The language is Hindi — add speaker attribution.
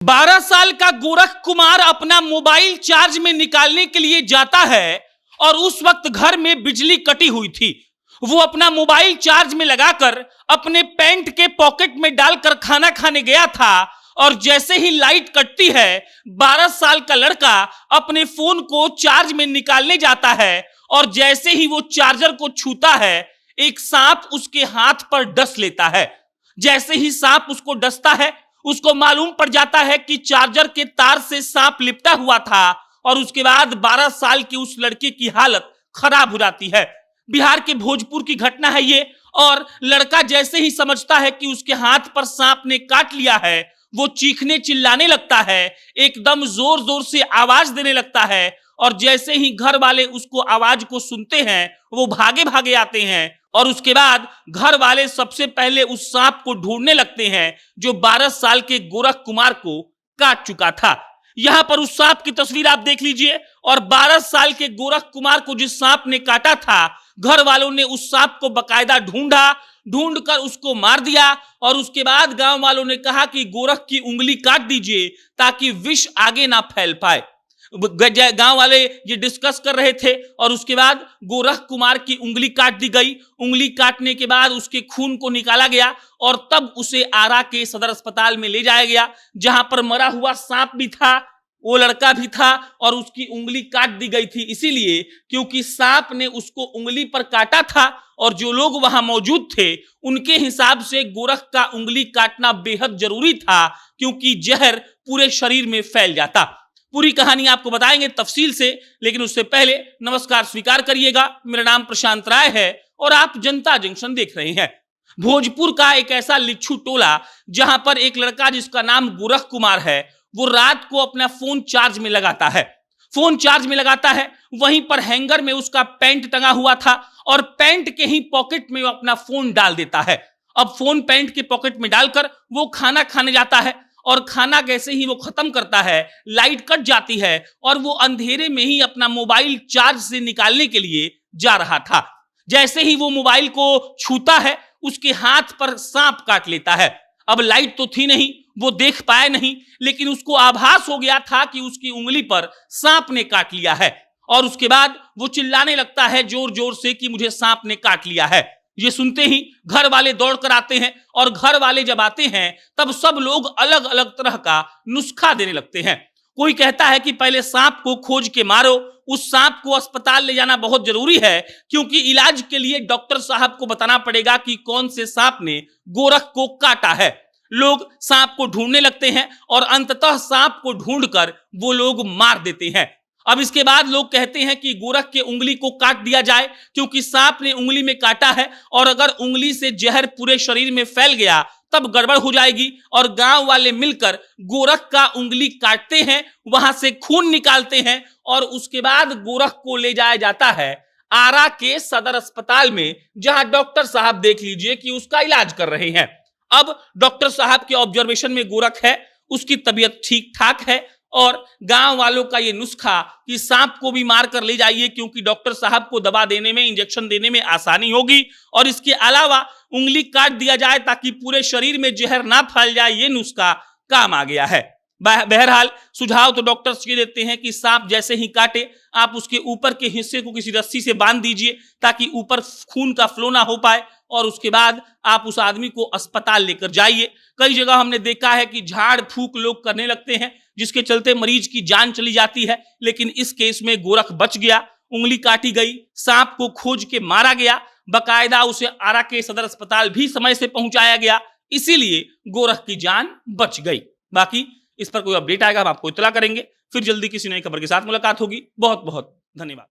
Speaker 1: 12 साल का गोरख कुमार अपना मोबाइल चार्ज में निकालने के लिए जाता है और उस वक्त घर में बिजली कटी हुई थी। वो अपना मोबाइल चार्ज में लगाकर अपने पैंट के पॉकेट में डालकर खाना खाने गया था और जैसे ही लाइट कटती है 12 साल का लड़का अपने फोन को चार्ज में निकालने जाता है और जैसे ही वो चार्जर को छूता है एक सांप उसके हाथ पर डस लेता है। जैसे ही सांप उसको डसता है उसको मालूम पड़ जाता है कि चार्जर के तार से सांप लिपटा हुआ था और उसके बाद 12 साल की उस लड़के की हालत खराब हो जाती है। बिहार के भोजपुर की घटना है ये। और लड़का जैसे ही समझता है कि उसके हाथ पर सांप ने काट लिया है वो चीखने चिल्लाने लगता है, एकदम जोर जोर से आवाज देने लगता है और जैसे ही घर वाले उसको आवाज को सुनते हैं वो भागे भागे आते हैं और उसके बाद घर वाले सबसे पहले उस सांप को ढूंढने लगते हैं जो 12 साल के गोरख कुमार को काट चुका था। यहां पर उस सांप की तस्वीर आप देख लीजिए और 12 साल के गोरख कुमार को जिस सांप ने काटा था घर वालों ने उस सांप को बकायदा ढूंढकर उसको मार दिया और उसके बाद गांव वालों ने कहा कि गोरख की उंगली काट दीजिए ताकि विष आगे ना फैल पाए। गांव वाले ये डिस्कस कर रहे थे और उसके बाद गोरख कुमार की उंगली काट दी गई। उंगली काटने के बाद उसके खून को निकाला गया और तब उसे आरा के सदर अस्पताल में ले जाया गया जहां पर मरा हुआ सांप भी था, वो लड़का भी था और उसकी उंगली काट दी गई थी इसीलिए क्योंकि सांप ने उसको उंगली पर काटा था और जो लोग वहां मौजूद थे उनके हिसाब से गोरख का उंगली काटना बेहद जरूरी था क्योंकि जहर पूरे शरीर में फैल जाता। पूरी कहानी आपको बताएंगे तफसील से, लेकिन उससे पहले नमस्कार स्वीकार करिएगा। मेरा नाम प्रशांत राय है और आप जनता जंक्शन देख रहे हैं। भोजपुर का एक ऐसा लिच्छू टोला जहां पर एक लड़का जिसका नाम गोरख कुमार है वो रात को अपना फोन चार्ज में लगाता है। वहीं पर हैंगर में उसका पैंट टंगा हुआ था और पैंट के ही पॉकेट में वो अपना फोन डाल देता है। अब फोन पैंट के पॉकेट में डालकर वो खाना खाने जाता है और खाना कैसे ही वो खत्म करता है लाइट कट जाती है और वो अंधेरे में ही अपना मोबाइल चार्ज से निकालने के लिए जा रहा था। जैसे ही वो मोबाइल को छूता है उसके हाथ पर सांप काट लेता है। अब लाइट तो थी नहीं, वो देख पाया नहीं, लेकिन उसको आभास हो गया था कि उसकी उंगली पर सांप ने काट लिया है और उसके बाद वो चिल्लाने लगता है जोर जोर से कि मुझे सांप ने काट लिया है। ये सुनते ही घर वाले दौड़कर आते हैं और घर वाले जब आते हैं तब सब लोग अलग अलग तरह का नुस्खा देने लगते हैं। कोई कहता है कि पहले सांप को खोज के मारो, उस सांप को अस्पताल ले जाना बहुत जरूरी है क्योंकि इलाज के लिए डॉक्टर साहब को बताना पड़ेगा कि कौन से सांप ने गोरख को काटा है। लोग सांप को ढूंढने लगते हैं और अंततः सांप को ढूंढकर वो लोग मार देते हैं। अब इसके बाद लोग कहते हैं कि गोरख के उंगली को काट दिया जाए क्योंकि सांप ने उंगली में काटा है और अगर उंगली से जहर पूरे शरीर में फैल गया तब गड़बड़ हो जाएगी और गांव वाले मिलकर गोरख का उंगली काटते हैं, वहां से खून निकालते हैं और उसके बाद गोरख को ले जाया जाता है आरा के सदर अस्पताल में जहां डॉक्टर साहब देख लीजिए कि उसका इलाज कर रहे हैं। अब डॉक्टर साहब के ऑब्जर्वेशन में गोरख है, उसकी तबीयत ठीक ठाक है और गांव वालों का ये नुस्खा कि सांप को भी मार कर ले जाइए क्योंकि डॉक्टर साहब को दवा देने में, इंजेक्शन देने में आसानी होगी और इसके अलावा उंगली काट दिया जाए ताकि पूरे शरीर में जहर ना फैल जाए, ये नुस्खा काम आ गया है। बहरहाल सुझाव तो डॉक्टर्स ये देते हैं कि सांप जैसे ही काटे आप उसके ऊपर के हिस्से को किसी रस्सी से बांध दीजिए ताकि ऊपर खून का फ्लो ना हो पाए और उसके बाद आप उस आदमी को अस्पताल लेकर जाइए। कई जगह हमने देखा है कि झाड़ फूक लोग करने लगते हैं जिसके चलते मरीज की जान चली जाती है, लेकिन इस केस में गोरख बच गया, उंगली काटी गई, सांप को खोज के मारा गया, बकायदा उसे आरा के सदर अस्पताल भी समय से पहुंचाया गया, इसीलिए गोरख की जान बच गई। बाकी इस पर कोई अपडेट आएगा हम आपको इत्तला करेंगे। फिर जल्दी किसी नई खबर के साथ मुलाकात होगी। बहुत बहुत धन्यवाद।